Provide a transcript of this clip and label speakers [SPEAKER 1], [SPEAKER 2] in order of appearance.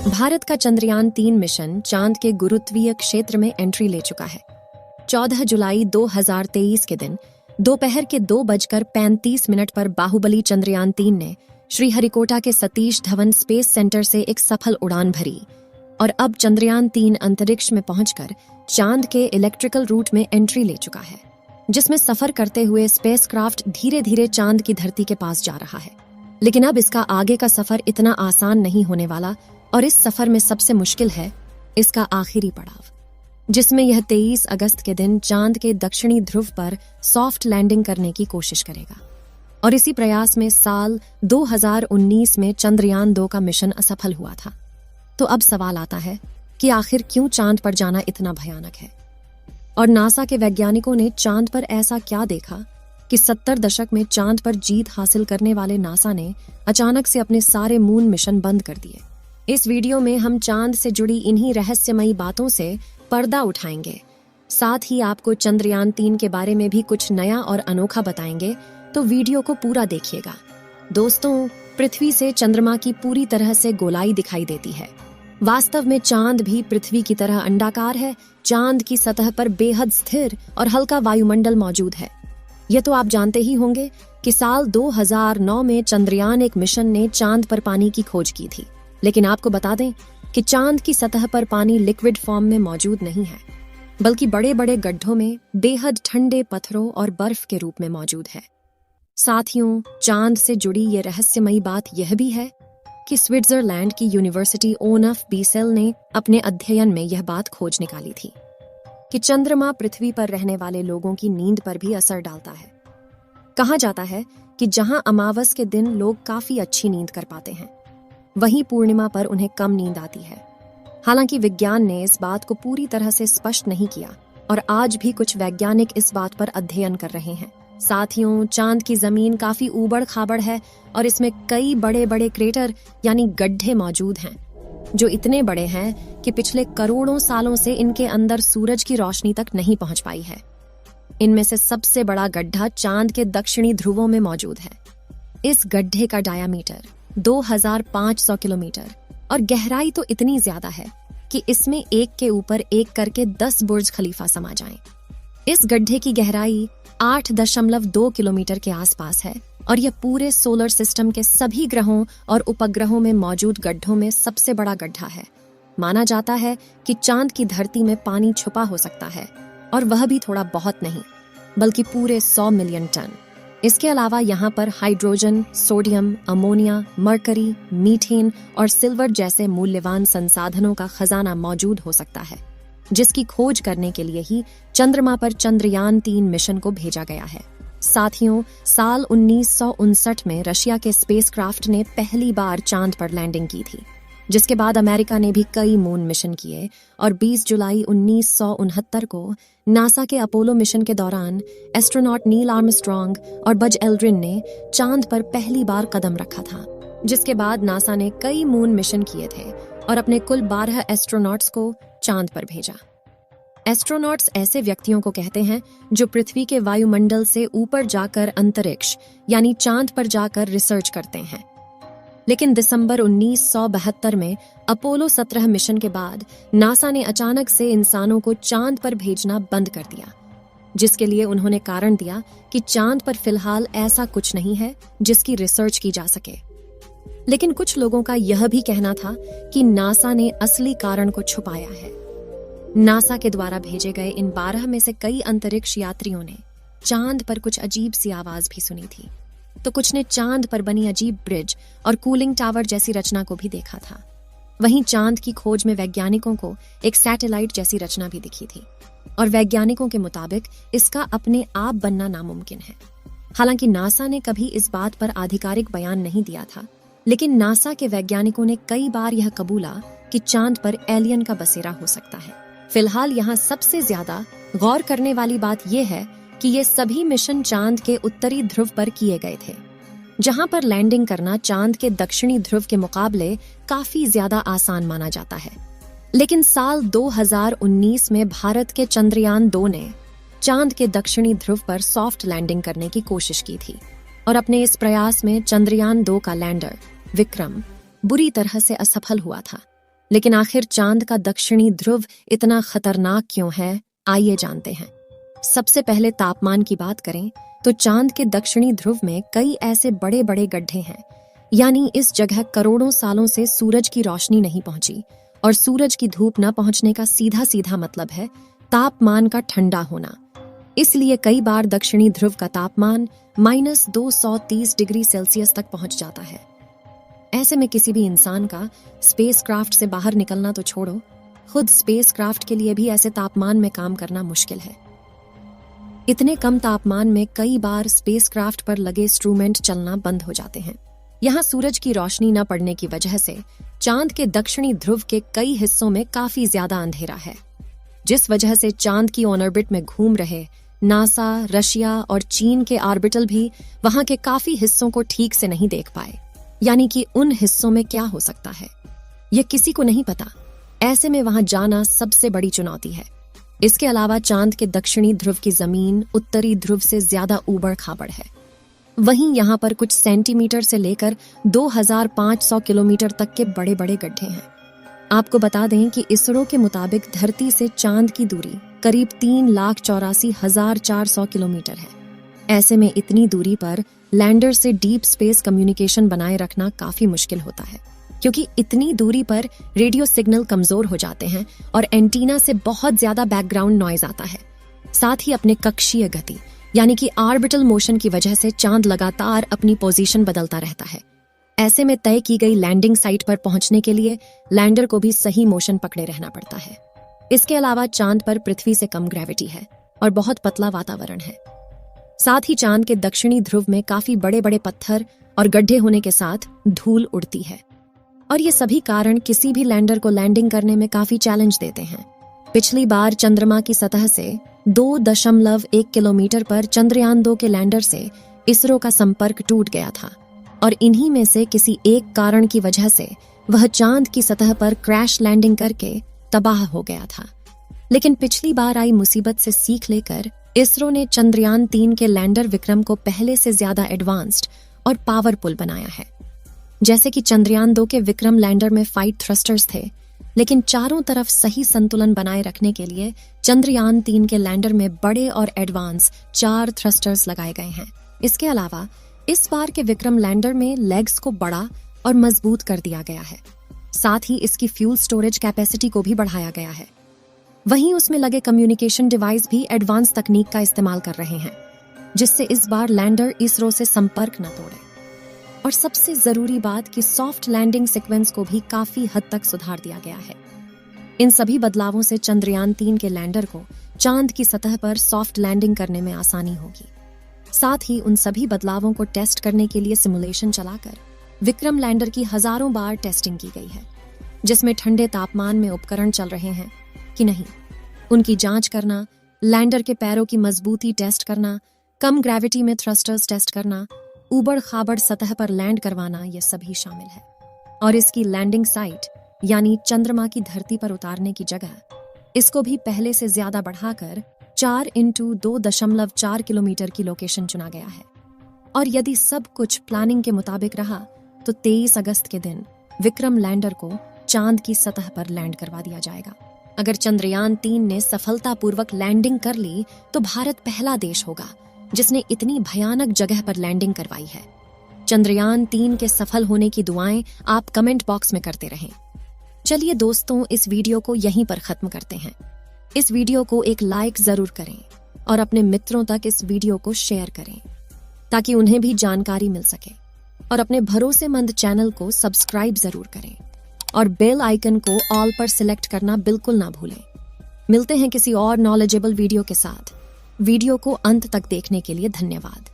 [SPEAKER 1] भारत का चंद्रयान-3 मिशन चांद के गुरुत्वीय क्षेत्र में एंट्री ले चुका है। 14 जुलाई 2023 के दिन दोपहर के 2:35 पर बाहुबली चंद्रयान-3 ने श्रीहरिकोटा के सतीश धवन स्पेस सेंटर से एक सफल उड़ान भरी और अब चंद्रयान-3 अंतरिक्ष में पहुंचकर चांद के इलेक्ट्रिकल रूट में एंट्री ले चुका है, जिसमें सफर करते हुए स्पेसक्राफ्ट धीरे धीरे चांद की धरती के पास जा रहा है। लेकिन अब इसका आगे का सफर इतना आसान नहीं होने वाला और इस सफर में सबसे मुश्किल है इसका आखिरी पड़ाव, जिसमें यह 23 अगस्त के दिन चांद के दक्षिणी ध्रुव पर सॉफ्ट लैंडिंग करने की कोशिश करेगा। और इसी प्रयास में साल 2019 में चंद्रयान-2 का मिशन असफल हुआ था। तो अब सवाल आता है कि आखिर क्यों चांद पर जाना इतना भयानक है, और नासा के वैज्ञानिकों ने चांद पर ऐसा क्या देखा कि 70 दशक में चांद पर जीत हासिल करने वाले नासा ने अचानक से अपने सारे मून मिशन बंद कर दिए। इस वीडियो में हम चांद से जुड़ी इन्हीं रहस्यमयी बातों से पर्दा उठाएंगे, साथ ही आपको चंद्रयान-3 के बारे में भी कुछ नया और अनोखा बताएंगे, तो वीडियो को पूरा देखिएगा। दोस्तों, पृथ्वी से चंद्रमा की पूरी तरह से गोलाई दिखाई देती है। वास्तव में चांद भी पृथ्वी की तरह अंडाकार है। चांद की सतह पर बेहद स्थिर और हल्का वायुमंडल मौजूद है। यह तो आप जानते ही होंगे कि साल 2009 में चंद्रयान एक मिशन ने चांद पर पानी की खोज की थी। लेकिन आपको बता दें कि चांद की सतह पर पानी लिक्विड फॉर्म में मौजूद नहीं है, बल्कि बड़े बड़े गड्ढों में बेहद ठंडे पत्थरों और बर्फ के रूप में मौजूद है। साथियों, चांद से जुड़ी ये रहस्यमयी बात यह भी है कि स्विट्जरलैंड की यूनिवर्सिटी ओनफ बीसेल ने अपने अध्ययन में यह बात खोज निकाली थी कि चंद्रमा पृथ्वी पर रहने वाले लोगों की नींद पर भी असर डालता है। कहा जाता है कि जहां अमावस के दिन लोग काफी अच्छी नींद कर पाते हैं, वहीं पूर्णिमा पर उन्हें कम नींद आती है। हालांकि विज्ञान ने इस बात को पूरी तरह से स्पष्ट नहीं किया और आज भी कुछ वैज्ञानिक इस बात पर अध्ययन कर रहे हैं। साथियों, चांद की जमीन काफी ऊबड़ खाबड़ है और इसमें कई बड़े बड़े क्रेटर यानी गड्ढे मौजूद हैं, जो इतने बड़े हैं कि पिछले करोड़ों सालों से इनके अंदर सूरज की रोशनी तक नहीं पहुंच पाई है। इनमें से सबसे बड़ा गड्ढा चांद के दक्षिणी ध्रुवों में मौजूद है। इस गड्ढे का डायामीटर 2500 किलोमीटर और गहराई तो इतनी ज्यादा है कि इसमें एक के ऊपर एक करके 10 बुर्ज खलीफा समा जाएं। इस गड्ढे की गहराई 8.2 किलोमीटर के आसपास है और यह पूरे सोलर सिस्टम के सभी ग्रहों और उपग्रहों में मौजूद गड्ढों में सबसे बड़ा गड्ढा है। माना जाता है कि चांद की धरती में पानी छुपा हो सकता है, और वह भी थोड़ा बहुत नहीं, बल्कि पूरे 100 मिलियन टन। इसके अलावा यहाँ पर hydrogen, sodium, ammonia, mercury, methane और सिल्वर जैसे मूल्यवान संसाधनों का खजाना मौजूद हो सकता है, जिसकी खोज करने के लिए ही चंद्रमा पर चंद्रयान-3 मिशन को भेजा गया है। साथियों, साल 1959 में रशिया के स्पेसक्राफ्ट ने पहली बार चांद पर लैंडिंग की थी, जिसके बाद अमेरिका ने भी कई मून मिशन किए और 20 जुलाई 1969 को नासा के अपोलो मिशन के दौरान एस्ट्रोनॉट नील आर्मस्ट्रॉन्ग और बज एल्ड्रिन ने चांद पर पहली बार कदम रखा था। जिसके बाद नासा ने कई मून मिशन किए थे और अपने कुल 12 एस्ट्रोनॉट्स को चांद पर भेजा। एस्ट्रोनॉट्स ऐसे व्यक्तियों को कहते हैं जो पृथ्वी के वायुमंडल से ऊपर जाकर अंतरिक्ष यानी चांद पर जाकर रिसर्च करते हैं। लेकिन दिसंबर 1972 में अपोलो 17 मिशन के बाद नासा ने अचानक से इंसानों को चांद पर भेजना बंद कर दिया, जिसके लिए उन्होंने कारण दिया कि चांद पर फिलहाल ऐसा कुछ नहीं है जिसकी रिसर्च की जा सके। लेकिन कुछ लोगों का यह भी कहना था कि नासा ने असली कारण को छुपाया है। नासा के द्वारा भेजे गए इन 12 में से कई अंतरिक्ष यात्रियों ने चांद पर कुछ अजीब सी आवाज भी सुनी थी, तो कुछ ने चांद पर बनी अजीब ब्रिज और कूलिंग टावर जैसी रचना को भी देखा था। वहीं चांद की खोज में वैज्ञानिकों को एक सैटेलाइट जैसी रचना भी दिखी थी और वैज्ञानिकों के मुताबिक इसका अपने आप बनना नामुमकिन है। हालांकि नासा ने कभी इस बात पर आधिकारिक बयान नहीं दिया था, लेकिन नासा के वैज्ञानिकों ने कई बार यह कबूला कि चांद पर एलियन का बसेरा हो सकता है। फिलहाल यहाँ सबसे ज्यादा गौर करने वाली बात यह है कि ये सभी मिशन चांद के उत्तरी ध्रुव पर किए गए थे, जहां पर लैंडिंग करना चांद के दक्षिणी ध्रुव के मुकाबले काफी ज्यादा आसान माना जाता है। लेकिन साल 2019 में भारत के चंद्रयान-2 ने चांद के दक्षिणी ध्रुव पर सॉफ्ट लैंडिंग करने की कोशिश की थी और अपने इस प्रयास में चंद्रयान 2 का लैंडर विक्रम बुरी तरह से असफल हुआ था। लेकिन आखिर चांद का दक्षिणी ध्रुव इतना खतरनाक क्यों है, आइए जानते हैं। सबसे पहले तापमान की बात करें तो चांद के दक्षिणी ध्रुव में कई ऐसे बड़े बड़े गड्ढे हैं, यानी इस जगह करोड़ों सालों से सूरज की रोशनी नहीं पहुंची और सूरज की धूप न पहुंचने का सीधा सीधा मतलब है तापमान का ठंडा होना। इसलिए कई बार दक्षिणी ध्रुव का तापमान -230 डिग्री सेल्सियस तक पहुंच जाता है। ऐसे में किसी भी इंसान का स्पेसक्राफ्ट से बाहर निकलना तो छोड़ो, खुद स्पेसक्राफ्ट के लिए भी ऐसे तापमान में काम करना मुश्किल है। इतने कम तापमान में कई बार स्पेसक्राफ्ट पर लगे इंस्ट्रूमेंट चलना बंद हो जाते हैं। यहाँ सूरज की रोशनी न पड़ने की वजह से चांद के दक्षिणी ध्रुव के कई हिस्सों में काफी ज्यादा अंधेरा है, जिस वजह से चांद की ऑर्बिट में घूम रहे नासा, रशिया और चीन के ऑर्बिटल भी वहां के काफी हिस्सों को ठीक से नहीं देख पाए। यानी कि उन हिस्सों में क्या हो सकता है यह किसी को नहीं पता। ऐसे में वहां जाना सबसे बड़ी चुनौती है। इसके अलावा चांद के दक्षिणी ध्रुव की जमीन उत्तरी ध्रुव से ज्यादा ऊबड़ खाबड़ है। वहीं यहाँ पर कुछ सेंटीमीटर से लेकर 2500 किलोमीटर तक के बड़े बड़े गड्ढे हैं। आपको बता दें कि इसरो के मुताबिक धरती से चांद की दूरी करीब 3,84,400 किलोमीटर है। ऐसे में इतनी दूरी पर लैंडर से डीप स्पेस कम्युनिकेशन बनाए रखना काफी मुश्किल होता है, क्योंकि इतनी दूरी पर रेडियो सिग्नल कमजोर हो जाते हैं और एंटीना से बहुत ज्यादा बैकग्राउंड नॉइज आता है। साथ ही अपने कक्षीय गति यानी कि ऑर्बिटल मोशन की वजह से चांद लगातार अपनी पोजीशन बदलता रहता है। ऐसे में तय की गई लैंडिंग साइट पर पहुंचने के लिए लैंडर को भी सही मोशन पकड़े रहना पड़ता है। इसके अलावा चांद पर पृथ्वी से कम ग्रेविटी है और बहुत पतला वातावरण है। साथ ही चांद के दक्षिणी ध्रुव में काफी बड़े बड़े पत्थर और गड्ढे होने के साथ धूल उड़ती है और ये सभी कारण किसी भी लैंडर को लैंडिंग करने में काफी चैलेंज देते हैं। पिछली बार चंद्रमा की सतह से 2.1 किलोमीटर पर चंद्रयान 2 के लैंडर से इसरो का संपर्क टूट गया था और इन्हीं में से किसी एक कारण की वजह से वह चांद की सतह पर क्रैश लैंडिंग करके तबाह हो गया था। लेकिन पिछली बार आई मुसीबत से सीख लेकर इसरो ने चंद्रयान 3 के लैंडर विक्रम को पहले से ज्यादा एडवांस्ड और पावरफुल बनाया है। जैसे कि चंद्रयान 2 के विक्रम लैंडर में 5 थ्रस्टर्स थे, लेकिन चारों तरफ सही संतुलन बनाए रखने के लिए चंद्रयान 3 के लैंडर में बड़े और एडवांस 4 थ्रस्टर्स लगाए गए हैं। इसके अलावा इस बार के विक्रम लैंडर में लेग्स को बड़ा और मजबूत कर दिया गया है। साथ ही इसकी फ्यूल स्टोरेज कैपेसिटी को भी बढ़ाया गया है। वहीं उसमें लगे कम्युनिकेशन डिवाइस भी एडवांस तकनीक का इस्तेमाल कर रहे हैं, जिससे इस बार लैंडर इसरो से संपर्क न तोड़े। और सबसे जरूरी बात कि सॉफ्ट लैंडिंग सीक्वेंस को भी काफी हद तक सुधार दिया गया है। इन सभी बदलावों से चंद्रयान 3 के लैंडर को चांद की सतह पर सॉफ्ट लैंडिंग करने में आसानी होगी। साथ ही उन सभी बदलावों को टेस्ट करने के लिए सिमुलेशन चलाकर विक्रम लैंडर की हजारों बार टेस्टिंग की गई है, जिसमें ठंडे तापमान में उपकरण चल रहे हैं कि नहीं, उनकी जांच करना, लैंडर के पैरों की मजबूती टेस्ट करना, कम ग्रेविटी में थ्रस्टर्स टेस्ट करना, ऊबड़ खाबड़ सतह पर लैंड करवाना, ये सभी शामिल है। और इसकी लैंडिंग साइट यानी चंद्रमा की धरती पर उतारने की जगह, इसको भी पहले से ज्यादा बढ़ाकर 4x2.4 किलोमीटर की लोकेशन चुना गया है। और यदि सब कुछ प्लानिंग के मुताबिक रहा तो 23 अगस्त के दिन विक्रम लैंडर को चांद की सतह पर लैंड करवा दिया जाएगा। अगर चंद्रयान 3 ने सफलतापूर्वक लैंडिंग कर ली तो भारत पहला देश होगा जिसने इतनी भयानक जगह पर लैंडिंग करवाई है। चंद्रयान 3 के सफल होने की दुआएं आप कमेंट बॉक्स में करते रहें। चलिए दोस्तों, इस वीडियो को यहीं पर खत्म करते हैं। इस वीडियो को एक लाइक जरूर करें और अपने मित्रों तक इस वीडियो को शेयर करें ताकि उन्हें भी जानकारी मिल सके। और अपने भरोसेमंद चैनल को सब्सक्राइब जरूर करें और बेल आइकन को ऑल पर सिलेक्ट करना बिल्कुल ना भूलें। मिलते हैं किसी और नॉलेजेबल वीडियो के साथ। वीडियो को अंत तक देखने के लिए धन्यवाद।